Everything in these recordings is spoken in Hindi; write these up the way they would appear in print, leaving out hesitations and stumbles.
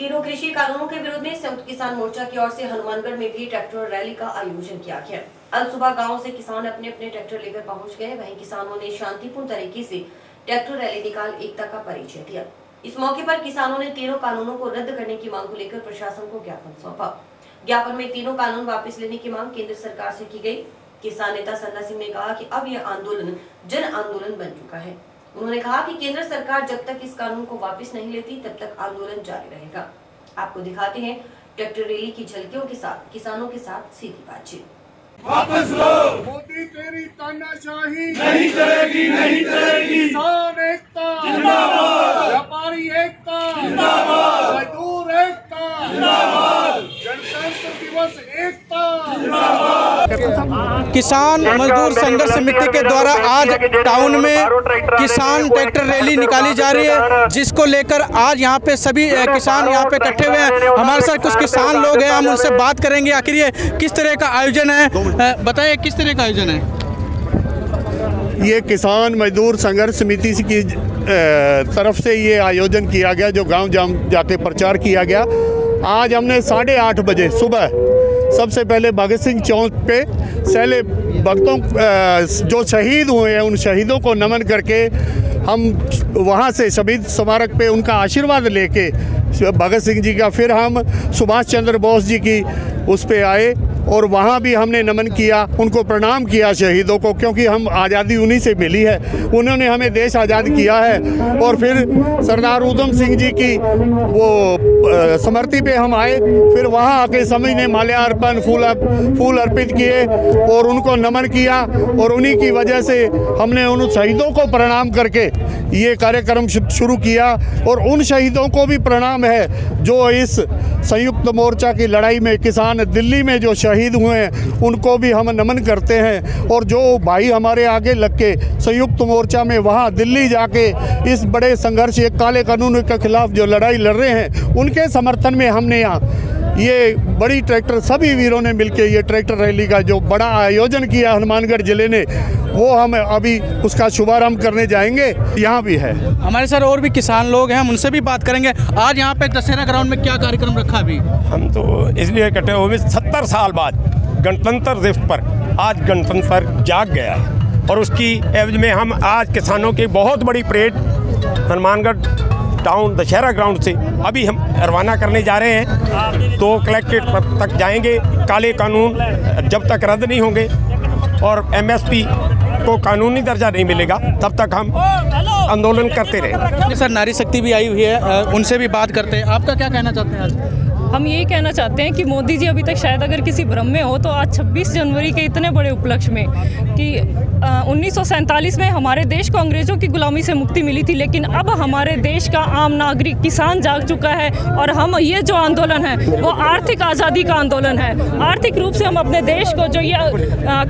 तीनों कृषि कानूनों के विरोध में संयुक्त किसान मोर्चा की ओर से हनुमानगढ़ में भी ट्रैक्टर रैली का आयोजन किया गया। अल सुबह गांव से किसान अपने अपने ट्रैक्टर लेकर पहुंच गए। वहीं किसानों ने शांतिपूर्ण तरीके से ट्रैक्टर रैली निकाल एकता का परिचय दिया। इस मौके पर किसानों ने तीनों कानूनों को रद्द करने की मांग को लेकर प्रशासन को ज्ञापन सौंपा। ज्ञापन में तीनों कानून वापस लेने की मांग केंद्र सरकार से की गई। किसान नेता संदा सिंह ने कहा कि अब यह आंदोलन जन आंदोलन बन चुका है। उन्होंने कहा कि केंद्र सरकार जब तक इस कानून को वापस नहीं लेती तब तक आंदोलन जारी रहेगा। आपको दिखाते हैं ट्रैक्टर रैली की झलकियों के साथ किसानों के साथ सीधी बातचीत। वापस लो मोदी तेरी तानाशाही नहीं चलेगी, नहीं चलेगी। किसान एकता जिंदाबाद, व्यापारी एकता जिंदाबाद, मजदूर एकता जिंदाबाद, गणतंत्र दिवस एकता जिंदाबाद। किसान मजदूर संघर्ष समिति के द्वारा आज टाउन में किसान ट्रैक्टर रैली निकाली जा रही है, जिसको लेकर आज यहाँ पे सभी किसान यहाँ पे इकट्ठे हुए हैं। हमारे साथ कुछ किसान लोग हैं, हम उनसे बात करेंगे आखिर ये किस तरह का आयोजन है। बताइए किस तरह का आयोजन है। ये किसान मजदूर संघर्ष समिति की तरफ से ये आयोजन किया गया, जो गांव जाके प्रचार किया गया। आज हमने 8:30 बजे सुबह सबसे पहले भगत सिंह चौक पे सैले भक्तों जो शहीद हुए हैं उन शहीदों को नमन करके हम वहाँ से शहीद स्मारक पे उनका आशीर्वाद लेके भगत सिंह जी का, फिर हम सुभाष चंद्र बोस जी की उस पे आए और वहाँ भी हमने नमन किया, उनको प्रणाम किया शहीदों को, क्योंकि हम आज़ादी उन्हीं से मिली है, उन्होंने हमें देश आज़ाद किया है। और फिर सरदार उधम सिंह जी की वो स्मृति पे हम आए, फिर वहाँ आके सभी ने माल्यार्पण फूल अर्पित किए और उनको नमन किया और उन्हीं की वजह से हमने उन शहीदों को प्रणाम करके ये कार्यक्रम शुरू किया। और उन शहीदों को भी प्रणाम है जो इस संयुक्त मोर्चा की लड़ाई में, किसान दिल्ली में जो शहीद हुए हैं उनको भी हम नमन करते हैं। और जो भाई हमारे आगे लग के संयुक्त मोर्चा में वहाँ दिल्ली जाके इस बड़े संघर्ष, एक काले कानून के खिलाफ जो लड़ाई लड़ रहे हैं, उनके समर्थन में हमने यहाँ ये बड़ी ट्रैक्टर सभी वीरों ने मिलकर ये ट्रैक्टर रैली का जो बड़ा आयोजन किया हनुमानगढ़ जिले ने, वो हम अभी उसका शुभारंभ करने जाएंगे। यहाँ भी है हमारे साथ और भी किसान लोग हैं, हम उनसे भी बात करेंगे। आज यहाँ पे दशहरा ग्राउंड में क्या कार्यक्रम रखा अभी? हम तो इसलिए इकट्ठे हुए 70 साल बाद गणतंत्र दिवस पर आज गणतंत्र जाग गया है और उसकी एवज में हम आज किसानों की बहुत बड़ी parade Hanumangarh town Dussehra ground से अभी हम रवाना करने जा रहे हैं। तो कलेक्ट्रेट तक जाएंगे। काले कानून जब तक रद्द नहीं होंगे और MSP को कानूनी दर्जा नहीं मिलेगा तब तक हम आंदोलन करते रहेंगे। सर, नारी शक्ति भी आई हुई है, उनसे भी बात करते हैं। आपका क्या कहना चाहते हैं आज? हम यही कहना चाहते हैं कि मोदी जी अभी तक शायद अगर किसी भ्रम में हो तो आज 26 जनवरी के इतने बड़े उपलक्ष्य में कि 1947 में हमारे देश को अंग्रेज़ों की गुलामी से मुक्ति मिली थी, लेकिन अब हमारे देश का आम नागरिक किसान जाग चुका है और हम ये जो आंदोलन है वो आर्थिक आज़ादी का आंदोलन है। आर्थिक रूप से हम अपने देश को, जो ये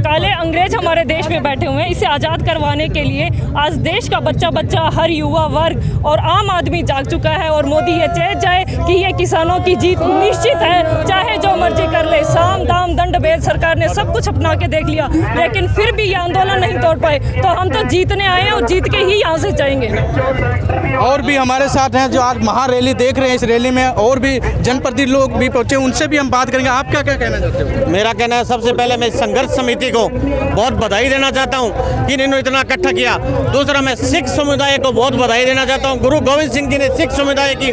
काले अंग्रेज हमारे देश में बैठे हुए हैं, इसे आज़ाद करवाने के लिए आज देश का बच्चा बच्चा, हर युवा वर्ग और आम आदमी जाग चुका है। और मोदी ये चाह जाए कि ये किसानों की जीत निश्चित है, चाहे जो मर्जी कर ले। साम दाम दंड भेद सरकार ने सब कुछ अपना के देख लिया, लेकिन फिर भी ये आंदोलन नहीं तोड़ पाए। तो हम तो जीतने आए हैं और जीत के ही यहाँ से जाएंगे। और भी हमारे साथ हैं जो आज महा रैली देख रहे हैं। इस रैली में और भी जनप्रतिनिधि लोग भी पहुंचे, उनसे भी हम बात करेंगे। आप क्या क्या कहना चाहते हो? मेरा कहना है, सबसे पहले मैं संघर्ष समिति को बहुत बधाई देना चाहता हूँ कि इन्होंने इतना इकट्ठा किया। दूसरा, मैं सिख समुदाय को बहुत बधाई देना चाहता हूँ। गुरु गोविंद सिंह जी ने सिख समुदाय की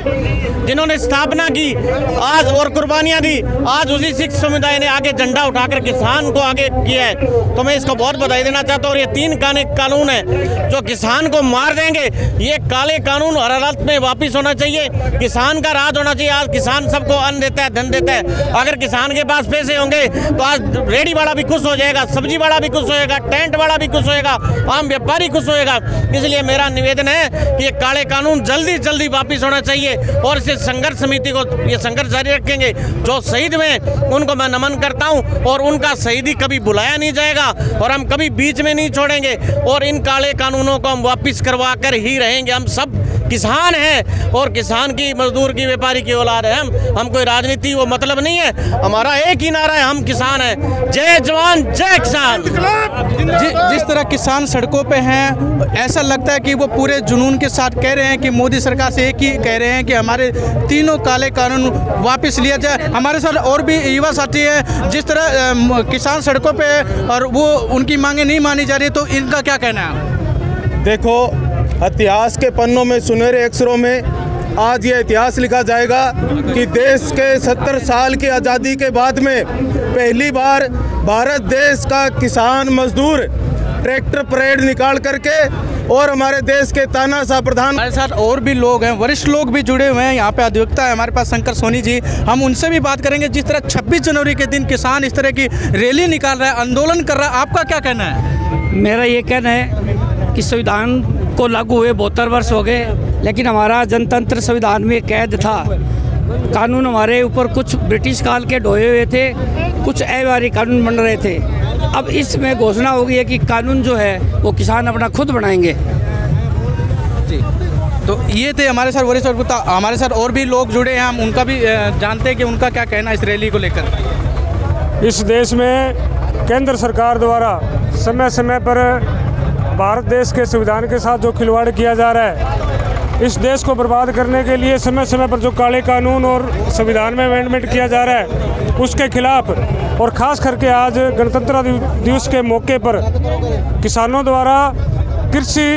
जिन्होंने स्थापना की आज और कुर्बानियाँ दी, आज उसी सिख समुदाय ने आगे झंडा उठाकर किसान को आगे किया है। तो मैं इसको बहुत बधाई देना चाहता हूँ। और ये 3 कानून है जो किसान को मार देंगे, ये काले कानून हर हालत में वापिस होना चाहिए। किसान का राज होना चाहिए। आज किसान सबको अन्न देता है, धन देता है। अगर किसान के पास पैसे होंगे तो आज रेडी वाला भी खुश हो जाएगा, सब्जी वाला भी खुश होएगा, टेंट वाला भी खुश होएगा, आम व्यापारी खुश होएगा। इसलिए मेरा निवेदन है कि ये काले कानून जल्दी जल्दी वापिस होना चाहिए और इसे संघर्ष समिति को ये संघर्ष जारी रखेंगे। जो शहीद हुए उनको मैं नमन करता हूं और उनका शहीदी कभी भुलाया नहीं जाएगा और हम कभी बीच में नहीं छोड़ेंगे और इन काले कानूनों को हम वापस करवा कर ही रहेंगे। हम सब किसान है और किसान की, मजदूर की, व्यापारी की औलाद है। हम कोई राजनीति वो मतलब नहीं है, हमारा एक ही नारा है, हम किसान हैं। जय जवान जय किसान। जिस तरह किसान सड़कों पे हैं, ऐसा लगता है कि वो पूरे जुनून के साथ कह रहे हैं कि मोदी सरकार से एक ही कह रहे हैं कि हमारे तीनों काले कानून वापस लिया जाए। हमारे साथ और भी युवा साथी हैं, जिस तरह किसान सड़कों पे और वो उनकी मांगे नहीं मानी जा रही, तो इनका क्या कहना है? देखो, इतिहास के पन्नों में, सुनहरे अक्षरों में आज ये इतिहास लिखा जाएगा कि देश के 70 साल की आज़ादी के बाद में पहली बार भारत देश का किसान मजदूर ट्रैक्टर परेड निकाल करके और हमारे देश के तानाशाह प्रधान। हमारे साथ और भी लोग हैं, वरिष्ठ लोग भी जुड़े हुए हैं। यहाँ पे अधिवक्ता है हमारे पास शंकर सोनी जी, हम उनसे भी बात करेंगे। जिस तरह 26 जनवरी के दिन किसान इस तरह की रैली निकाल रहा है, आंदोलन कर रहा है, आपका क्या कहना है? मेरा ये कहना है कि संविधान को लागू हुए 72 वर्ष हो गए, लेकिन हमारा जनतंत्र संविधान में कैद था। कानून हमारे ऊपर कुछ ब्रिटिश काल के ढोए हुए थे, कुछ अव्यवहारिक कानून बन रहे थे। अब इसमें घोषणा हो गई है कि कानून जो है वो किसान अपना खुद बनाएंगे। जी, तो ये थे हमारे साथ वरिष्ठ अधिवक्ता। हमारे साथ और भी लोग जुड़े हैं, हम उनका भी जानते हैं कि उनका क्या कहना है इस रैली को लेकर। इस देश में केंद्र सरकार द्वारा समय समय पर भारत देश के संविधान के साथ जो खिलवाड़ किया जा रहा है, इस देश को बर्बाद करने के लिए समय समय पर जो काले कानून और संविधान में अमेंडमेंट किया जा रहा है, उसके खिलाफ और ख़ास करके आज गणतंत्र दिवस के मौके पर किसानों द्वारा कृषि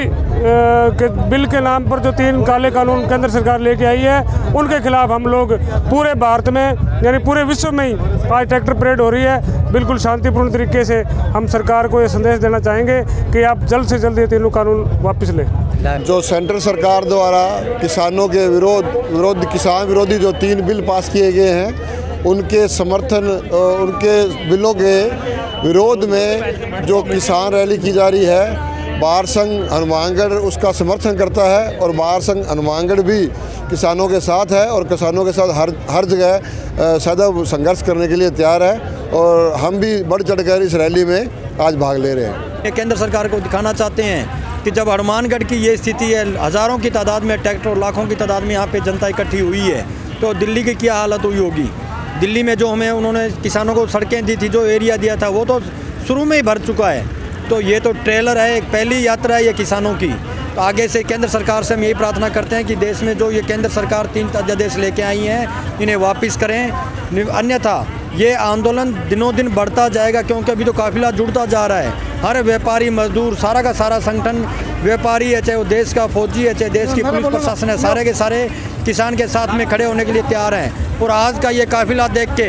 के बिल के नाम पर जो 3 काले कानून केंद्र सरकार लेके आई है, उनके खिलाफ हम लोग पूरे भारत में यानी पूरे विश्व में ही आज ट्रैक्टर परेड हो रही है। बिल्कुल शांतिपूर्ण तरीके से हम सरकार को ये संदेश देना चाहेंगे कि आप जल्द से जल्द ये तीनों कानून वापस लें। जो सेंट्रल सरकार द्वारा किसानों के विरोध किसान विरोधी जो 3 बिल पास किए गए हैं, उनके समर्थन, उनके बिलों के विरोध में जो किसान रैली की जा रही है, बार संघ हनुमानगढ़ उसका समर्थन करता है और बार संघ हनुमानगढ़ भी किसानों के साथ है और किसानों के साथ हर जगह सदैव संघर्ष करने के लिए तैयार है और हम भी बढ़ चढ़कर इस रैली में आज भाग ले रहे हैं। केंद्र सरकार को दिखाना चाहते हैं कि जब हनुमानगढ़ की ये स्थिति है, हज़ारों की तादाद में ट्रैक्टर, लाखों की तादाद में यहाँ पे जनता इकट्ठी हुई है, तो दिल्ली की क्या हालत हुई होगी। दिल्ली में जो हमें उन्होंने किसानों को सड़कें दी थी, जो एरिया दिया था, वो तो शुरू में ही भर चुका है। तो ये तो ट्रेलर है, एक पहली यात्रा है ये किसानों की। तो आगे से केंद्र सरकार से हम यही प्रार्थना करते हैं कि देश में जो ये केंद्र सरकार 3 अध्यादेश लेके आई हैं, इन्हें वापस करें, अन्यथा ये आंदोलन दिनों दिन बढ़ता जाएगा, क्योंकि अभी तो काफिला जुड़ता जा रहा है। हर व्यापारी, मजदूर, सारा का सारा संगठन, व्यापारी है, चाहे वो देश का फौजी है, चाहे देश की पुलिस प्रशासन है, सारे के सारे किसान के साथ में खड़े होने के लिए तैयार हैं। और आज का ये काफिला देख के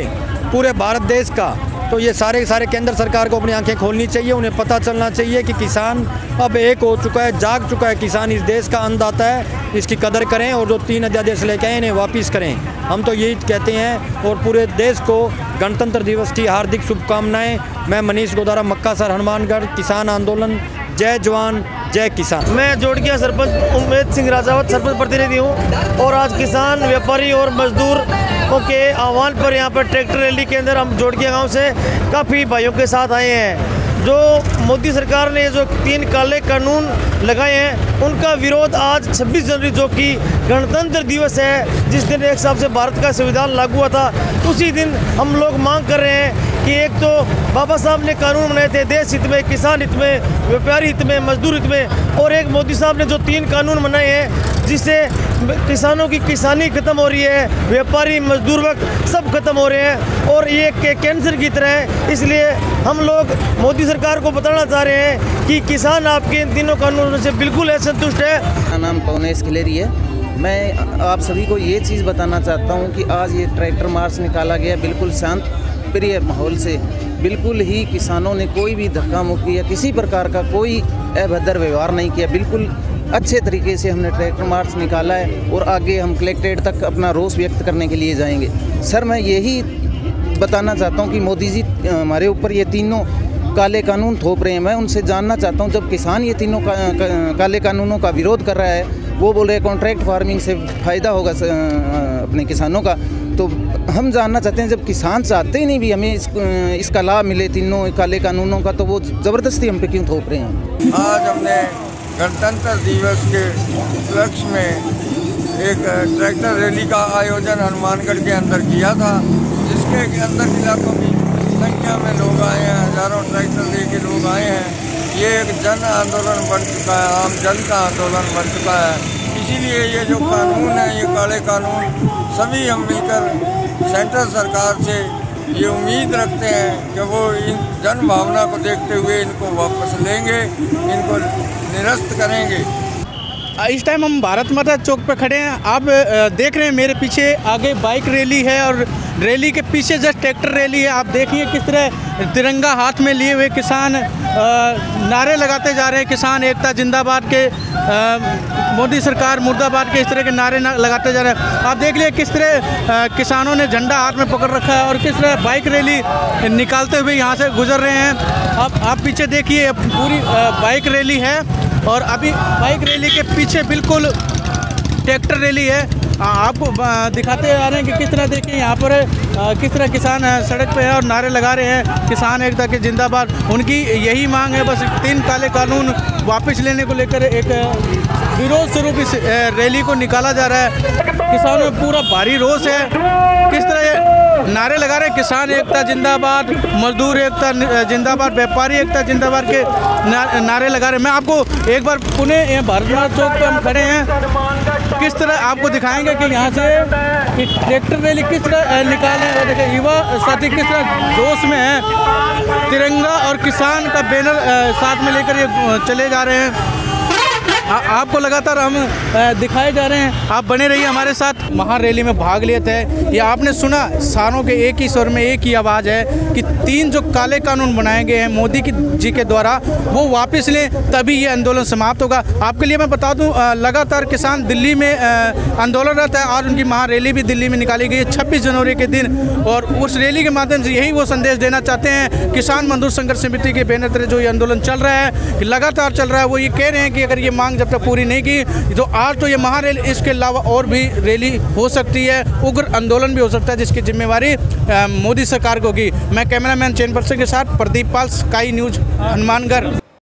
पूरे भारत देश का, तो ये सारे केंद्र सरकार को अपनी आंखें खोलनी चाहिए। उन्हें पता चलना चाहिए कि किसान अब एक हो चुका है, जाग चुका है। किसान इस देश का अन्नदाता है, इसकी कदर करें और जो 3 अध्यादेश लेके आए इन्हें वापस करें। हम तो यही कहते हैं और पूरे देश को गणतंत्र दिवस की हार्दिक शुभकामनाएं। मैं मनीष गोदारा, मक्कासर, हनुमानगढ़, किसान आंदोलन। जय जवान जय किसान। मैं जोड़किया सरपंच उम्मेद सिंह राजावत सरपंच प्रतिनिधि हूँ और आज किसान, व्यापारी और मजदूर के आह्वान पर यहाँ पर ट्रैक्टर रैली के अंदर हम जोड़किया गांव से काफ़ी भाइयों के साथ आए हैं। जो मोदी सरकार ने जो 3 काले कानून लगाए हैं, उनका विरोध आज 26 जनवरी जो कि गणतंत्र दिवस है, जिस दिन एक हिसाब से भारत का संविधान लागू हुआ था, उसी दिन हम लोग मांग कर रहे हैं कि एक तो बाबा साहब ने कानून बनाए थे देश हित में, किसान हित में, व्यापारी हित में, मजदूर हित में, और एक मोदी साहब ने जो 3 कानून बनाए हैं जिससे किसानों की किसानी खत्म हो रही है, व्यापारी, मजदूर वर्ग सब खत्म हो रहे हैं और ये कैंसर की तरह है। इसलिए हम लोग मोदी सरकार को बताना चाह रहे हैं कि किसान आपके इन 3 कानूनों से बिल्कुल असंतुष्ट है। मेरा नाम पवनेश खिलेरी है। मैं आप सभी को ये चीज़ बताना चाहता हूँ कि आज ये ट्रैक्टर मार्च निकाला गया बिल्कुल शांत प्रिय माहौल से। बिल्कुल ही किसानों ने कोई भी धक्का मुक्की या किसी प्रकार का कोई अभद्र व्यवहार नहीं किया। बिल्कुल अच्छे तरीके से हमने ट्रैक्टर मार्च निकाला है और आगे हम कलेक्ट्रेट तक अपना रोष व्यक्त करने के लिए जाएंगे। सर, मैं यही बताना चाहता हूँ कि मोदी जी हमारे ऊपर ये 3 काले कानून थोप रहे हैं। मैं उनसे जानना चाहता हूँ, जब किसान ये 3 काले कानूनों का विरोध कर रहा है, वो बोल रहे हैं कॉन्ट्रैक्ट फार्मिंग से फ़ायदा होगा अपने किसानों का, तो हम जानना चाहते हैं जब किसान चाहते ही नहीं भी हमें इसका लाभ मिले 3 काले कानूनों का, तो वो ज़बरदस्ती हम पे क्यों थोप रहे हैं। आज हमने गणतंत्र दिवस के उपलक्ष्य में एक ट्रैक्टर रैली का आयोजन हनुमानगढ़ के अंदर किया था, जिसके अंदर इलाकों की संख्या में लोग आए हैं, हज़ारों ट्रैक्टर लेके लोग आए हैं। ये एक जन आंदोलन बन चुका है, आम जन का आंदोलन बन चुका है। इसीलिए ये जो कानून है, ये काले कानून, सभी हम मिलकर सेंट्रल सरकार से ये उम्मीद रखते हैं कि वो इन जन भावना को देखते हुए इनको वापस लेंगे, इनको निरस्त करेंगे। इस टाइम हम भारत माता चौक पर खड़े हैं। आप देख रहे हैं मेरे पीछे आगे बाइक रैली है और रैली के पीछे जस्ट ट्रैक्टर रैली है। आप देखिए किस तरह तिरंगा हाथ में लिए हुए किसान नारे लगाते जा रहे हैं। किसान एकता जिंदाबाद के, मोदी सरकार मुर्दाबाद के, इस तरह के नारे लगाते जा रहे हैं। आप देख लिए किस तरह किसानों ने झंडा हाथ में पकड़ रखा है और किस तरह बाइक रैली निकालते हुए यहाँ से गुजर रहे हैं। आप पीछे देखिए पूरी बाइक रैली है और अभी बाइक रैली के पीछे बिल्कुल ट्रैक्टर रैली है। आपको दिखाते आ रहे हैं कि किस तरह देखिए यहाँ पर किस तरह किसान सड़क पे है और नारे लगा रहे हैं किसान एकता के जिंदाबाद। उनकी यही मांग है, बस 3 काले कानून वापस लेने को लेकर एक विरोध स्वरूप इस रैली को निकाला जा रहा है। किसानों में पूरा भारी रोष है, किस तरह नारे लगा रहे हैं किसान एकता जिंदाबाद, मजदूर एकता जिंदाबाद, व्यापारी एकता जिंदाबाद के नारे लगा रहे हैं। मैं आपको एक बार पुणे भारत माता चौक पर हम खड़े हैं, किस तरह आपको दिखाएंगे कि यहाँ से ट्रैक्टर रैली किस तरह निकाले और देखिए युवा साथी किस तरह जोश में है। तिरंगा और किसान का बैनर साथ में लेकर ये चले जा रहे हैं। आपको लगातार हम दिखाए जा रहे हैं, आप बने रहिए हमारे साथ। महारैली में भाग लिए थे, ये आपने सुना, सारों के एक ही स्वर में एक ही आवाज़ है कि 3 जो काले कानून बनाए गए हैं मोदी जी के द्वारा वो वापस लें, तभी ये आंदोलन समाप्त होगा। आपके लिए मैं बता दूं, लगातार किसान दिल्ली में आंदोलन रहता है। आज उनकी महारैली भी दिल्ली में निकाली गई है 26 जनवरी के दिन, और उस रैली के माध्यम से यही वो संदेश देना चाहते हैं। किसान मजदूर संघर्ष समिति के बैनर तले जो ये आंदोलन चल रहा है, लगातार चल रहा है, वो ये कह रहे हैं कि अगर ये मांग जब तक पूरी नहीं की तो आज तो ये महारैली, इसके अलावा और भी रैली हो सकती है, उग्र आंदोलन भी हो सकता है, जिसकी जिम्मेवारी मोदी सरकार को होगी। मैं कैमरामैन चैन पर्सन के साथ प्रदीप पाल, स्काई न्यूज, हनुमानगढ़।